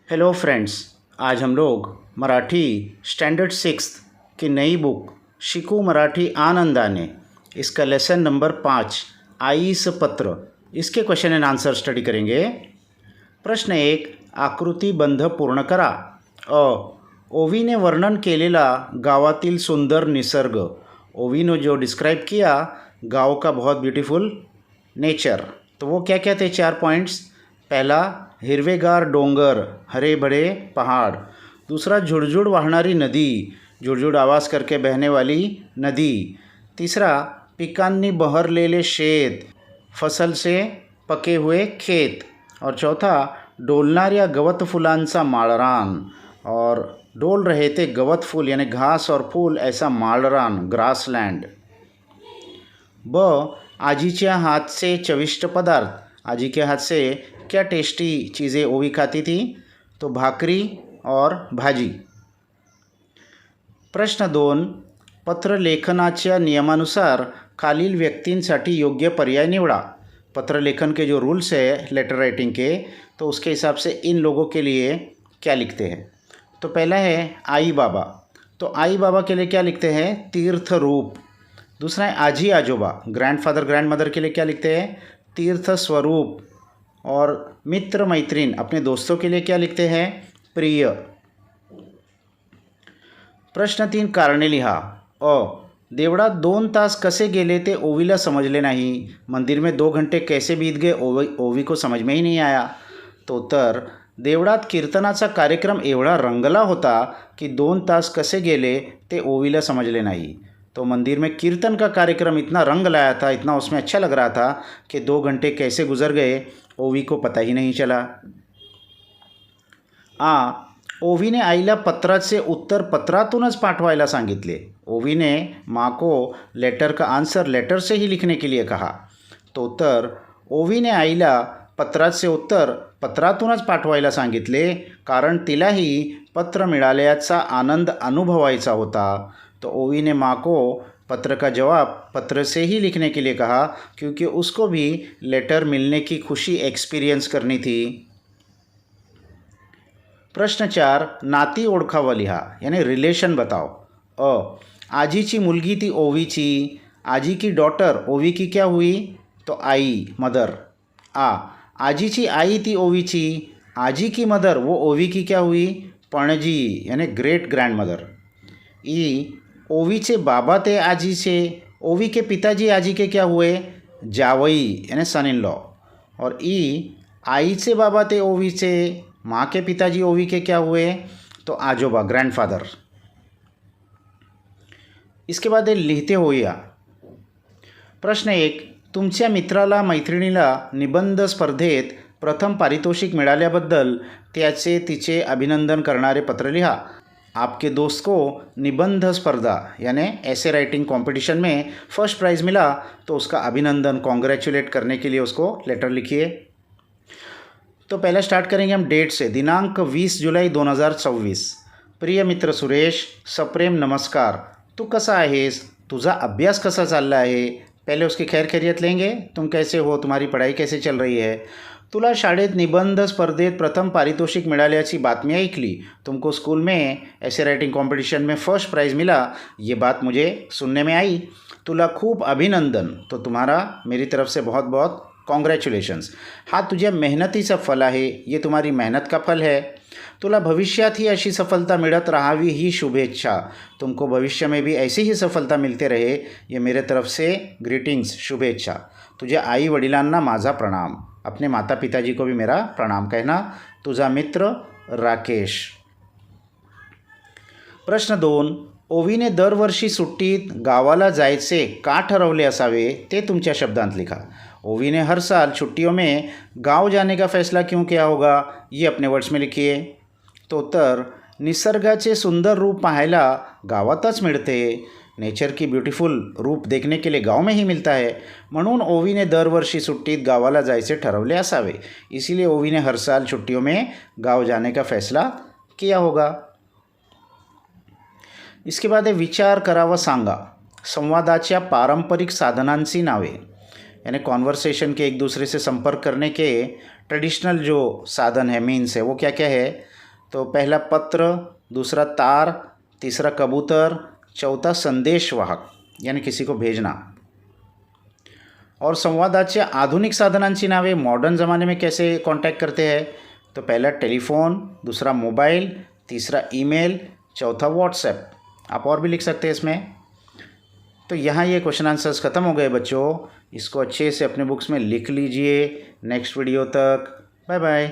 Hello friends, आज हम लोग मराठी स्टैंडर्ड सिक्स की नई बुक शिकू मराठी आनंदाने इसका लेसन नंबर 5 आईस पत्र इसके क्वेश्चन एंड आंसर स्टडी करेंगे। प्रश्न 1, आकृतिबंध पूर्ण करा। अ ओवीने वर्णन केलेला गावातील सुंदर निसर्ग। ओवीने जो डिस्क्राइब किया गाँव का बहुत ब्यूटीफुल नेचर, तो वो क्या क्या थे? 4 पॉइंट्स। पहला, हिरवेगार डोंगर, हरे भरे पहाड़। दूसरा, झुड़झुड़ वाहणारी नदी, झुड़झुड़ आवाज़ करके बहने वाली नदी। तीसरा, पिकांनी बहरलेले शेत, फसल से पके हुए खेत। और चौथा, डोलणाऱ्या गवत फुलांचा माळरान, और डोल रहे थे गवत फूल यानी घास और फूल, ऐसा माळरान ग्रासलैंड। ब, आजीच्या हाथ से चविष्ट पदार्थ। आजी के हाथ से क्या टेस्टी चीज़ें ओवी खाती थी? तो भाकरी और भाजी। प्रश्न 2, पत्रलेखनाच्या नियमानुसार खालील व्यक्तींसाठी योग्य पर्याय निवडा। पत्रलेखन के जो रूल्स है लेटर राइटिंग के, तो उसके हिसाब से इन लोगों के लिए क्या लिखते हैं? तो पहला है आई बाबा, तो आई बाबा के लिए क्या लिखते हैं? तीर्थ रूप। दूसरा है आजी आजोबा, ग्रैंडफादर ग्रैंडमदर के लिए क्या लिखते हैं? तीर्थ स्वरूप। और मित्र मैत्रीण, अपने दोस्तों के लिए क्या लिखते हैं? प्रिय। प्रश्न 3, कारणे लिहा। अ, देवळात 2 तास कसे गेले ते ओवीला समजले नाही। मंदिर में 2 घंटे कैसे बीत गए ओवी को समझ में ही नहीं आया। तो उत्तर, देवळात कीर्तनाचा कार्यक्रम एवढा रंगला होता की 2 तास कसे गेले ते ओवीला समजले नहीं। तो मंदिर में कीर्तन का कार्यक्रम इतना रंग लाया था, इतना उसमें अच्छा लग रहा था कि 2 घंटे कैसे गुजर गए ओवी को पता ही नहीं चला। ओवीने आईला पत्राचे उत्तर पत्रातूनच पाठवायला सांगितले। ओवीने माँ को लेटर का आंसर लेटर से ही लिखने के लिए कहा। तो उत्तर, ओवीने आईला पत्राचे उत्तर पत्रातूनच पाठवायला सांगितले, कारण तिलाही पत्र मिळाल्याचा आनंद अनुभवायचा होता। तो ओवी ने माँ को पत्र का जवाब पत्र से ही लिखने के लिए कहा, क्योंकि उसको भी लेटर मिलने की खुशी एक्सपीरियंस करनी थी। प्रश्न 4, नाती ओळखावं लिहा, यानी रिलेशन बताओ। अ, आजीची मुलगी ती ओवीची, आजी की डॉटर ओवी की क्या हुई? तो आई, मदर। आजीची आई ती ओवीची, आजी की मदर वो ओवी की क्या हुई? पणजी यानी ग्रेट ग्रैंडमदर। ओवीचे बाबा थे आजी से, ओवी के पिताजी आजी के क्या हुए? जावई यानी सन इन लॉ। और आईचे बाबा थे ओवी से, माँ के पिताजी ओवी के क्या हुए? तो आजोबा, ग्रैंडफादर। इसके बाद लिहिते होऊया। प्रश्न 1, तुमच्या मित्राला मैत्रिणीला निबंध स्पर्धेत प्रथम पारितोषिक मिळाल्याबद्दल त्याचे तिचे अभिनंदन करणारे पत्र लिहा। आपके दोस्त को निबंध स्पर्धा यानी ऐसे राइटिंग कंपटीशन में फर्स्ट प्राइज़ मिला, तो उसका अभिनंदन, कॉन्ग्रेचुलेट करने के लिए उसको लेटर लिखिए। तो पहला स्टार्ट करेंगे हम डेट से। दिनांक 20 जुलाई 2024। प्रिय मित्र सुरेश, सप्रेम नमस्कार। तू कसा आहेस? तुझा अभ्यास कसा चालला आहे? पहले उसकी खैर खैरियत लेंगे। तुम कैसे हो? तुम्हारी पढ़ाई कैसे चल रही है? तुला शाळेत निबंध स्पर्धेत प्रथम पारितोषिक मिळाल्याची बातमी ऐकली। तुमको स्कूल में ऐसे राइटिंग कंपटीशन में फर्स्ट प्राइज़ मिला, ये बात मुझे सुनने में आई। तुला खूप अभिनंदन, तो तुम्हारा मेरी तरफ से बहुत बहुत कॉन्ग्रॅच्युलेशन्स। हा तुझ्या मेहनतीचं फल आहे, ये तुम्हारी मेहनत का फल है। तुला भविष्यात ही अशी सफलता मिळत राहावी ही शुभेच्छा। तुमको भविष्य में भी ऐसी ही सफलता मिलते रहे, ये मेरे तरफ से ग्रीटिंग्स, शुभेच्छा। तुझ्या आई वडिलांना माझा प्रणाम। अपने माता पिताजी को भी मेरा प्रणाम कहना। तुझा मित्र राकेश। प्रश्न 2, ओवीने दरवर्षी सुट्टीत गावाला जायचे का ठरवले असावे ते तुमच्या शब्दांत लिखा। ओवी ने हर साल छुट्टियों में गांव जाने का फैसला क्यों किया होगा, ये अपने वर्ड्स में लिखिए। तो उत्तर, निसर्गाचे सुंदर रूप पाहायला गावातच मिळते। नेचर की ब्यूटीफुल रूप देखने के लिए गांव में ही मिलता है, म्हणून ओवीने दरवर्षी सुट्टीत गावाला जायचे ठरवले असावे। इसीलिए ओवीने हर साल छुट्टियों में गांव जाने का फैसला किया होगा। इसके बाद है विचार करा व सांगा। संवादाच्या पारंपरिक साधनांची नावे, यानी कॉन्वर्सेशन के एक दूसरे से संपर्क करने के ट्रेडिशनल जो साधन है, मीन्स है, वो क्या क्या है? तो पहला पत्र, दूसरा तार, तीसरा कबूतर, चौथा संदेशवाहक यानी किसी को भेजना. और संवादाच्या आधुनिक साधनांची नावे मॉडर्न ज़माने में कैसे कांटेक्ट करते हैं? तो पहला टेलीफोन, दूसरा मोबाइल, तीसरा ईमेल, चौथा व्हाट्सएप. आप और भी लिख सकते हैं इसमें. तो यहाँ ये क्वेश्चन आंसर्स ख़त्म हो गए बच्चों. इसको अच्छे से अपने बुक्स में लिख लीजिए. नेक्स्ट वीडियो तक बाय बाय.